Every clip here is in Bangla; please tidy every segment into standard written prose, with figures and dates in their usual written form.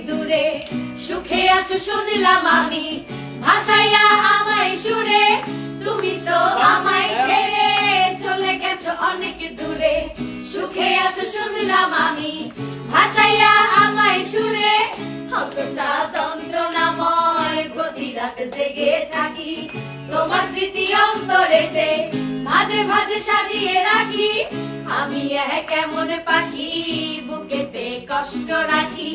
দূরে, সুখে আছো শুনলাম আমি, ভাসাইয়া আমায় সুরে। তুমি তো আমায় ছেড়ে চলে গেছো অনেক দূরে, সুখে আছো শুনলাম আমি, ভাসাইয়া আমায় সুরে। কতটা যন্ত্রণাময় প্রতি রাত জেগে থাকি, তোমার স্মৃতি অন্তরেতে মাঝে মাঝে সাজিয়ে রাখি। আমি কেমন পাখি বুকেতে কষ্ট রাখি,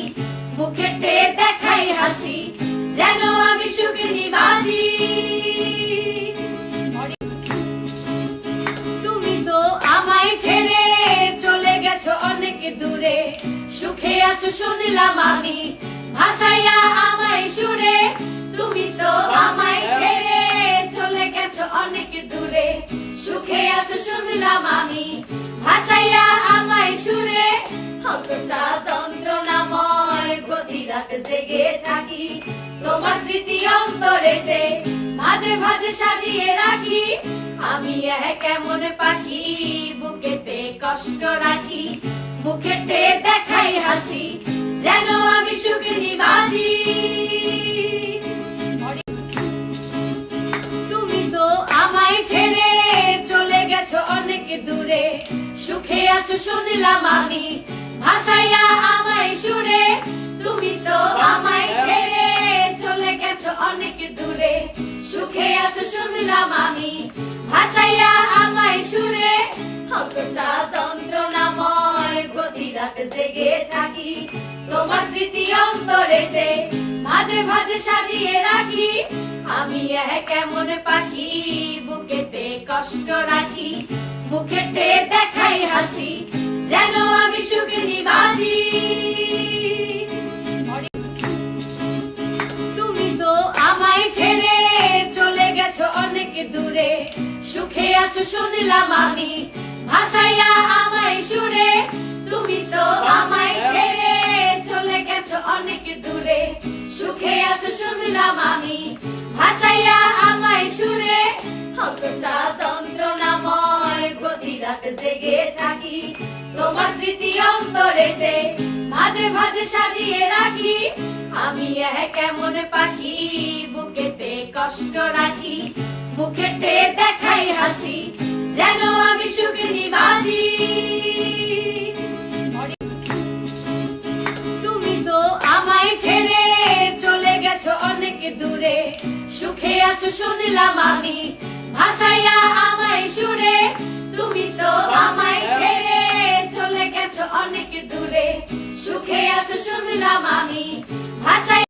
মুখেতে দেখাই হাসি, যেন আমি সুখে নিবাসী। তুমি তো আমায় ছেড়ে চলে গেছো অনেক দূরে, সুখে আছো শুনলাম আমি, ভাসাইয়া আমায় সুরে। তুমি তো আমায় ছেড়ে চলে গেছো অনেক দূরে, সুখে আছো শুনলাম আমি, ভাসাইয়া আমায় সুরে। কতটা যন্ত্রণাময় প্রতি রাত জেগে থাকি, তোমার স্মৃতি অন্তরেতে মাঝে মাঝে সাজিয়ে রাখি। আমি কেমন পাখি বুকেতে কষ্ট রাখি, মুখেতে দেখাই হাসি, যেন আমি সুখে নিবাসী। তুমি তো আমায় ছেড়ে চলে গেছো অনেক দূরে, সুখে আছো শুনলাম আমি, ভাসাইয়া আমায় সুরে। তুমি তো আমায় ছেড়ে চলে গেছো অনেক দূরে, সুখে আছো শুনলাম আমি, ভাসাইয়া আমায় সুরে। কতটা যন্ত্রণাময় প্রতি রাত জেগে থাকি, তোমার স্মৃতি অন্তরেতে মাঝে মাঝে সাজিয়ে রাখি। আমি কেমন পাখি বুকেতে কষ্ট রাখি, মুখেতে দেখাই হাসি, যেন আমি সুখে নিবাসী। তুমি তো আমায় ছেড়ে চলে গেছো অনেক দূরে, সুখে আছো শুনলাম আমি, ভাসাইয়া আমায় সুরে। তুমি তো আমায় ছেড়ে চলে গেছো অনেক দূরে, সুখে আছো শুনলাম আমি, ভাসাইয়া আমায় সুরে। কতটা যন্ত্রণাময় প্রতি রাত জেগে থাকি, তোমার স্মৃতি অন্তরেতে মাঝে মাঝে সাজিয়ে রাখি। আমি কেমন পাখি বুকেতে কষ্ট রাখি, মুখেতে দেখাই হাসি, যেন আমি সুখে নিবাসী। তুমি তো আমায় ছেড়ে চলে গেছো অনেক দূরে, সুখে আছো শুনলাম আমি, ভাসাইয়া আমায় সুরে। তুমি তো আমায় ছেড়ে চলে গেছো অনেক দূরে, সুখে আছো শুনলাম আমি, ভাসাইয়া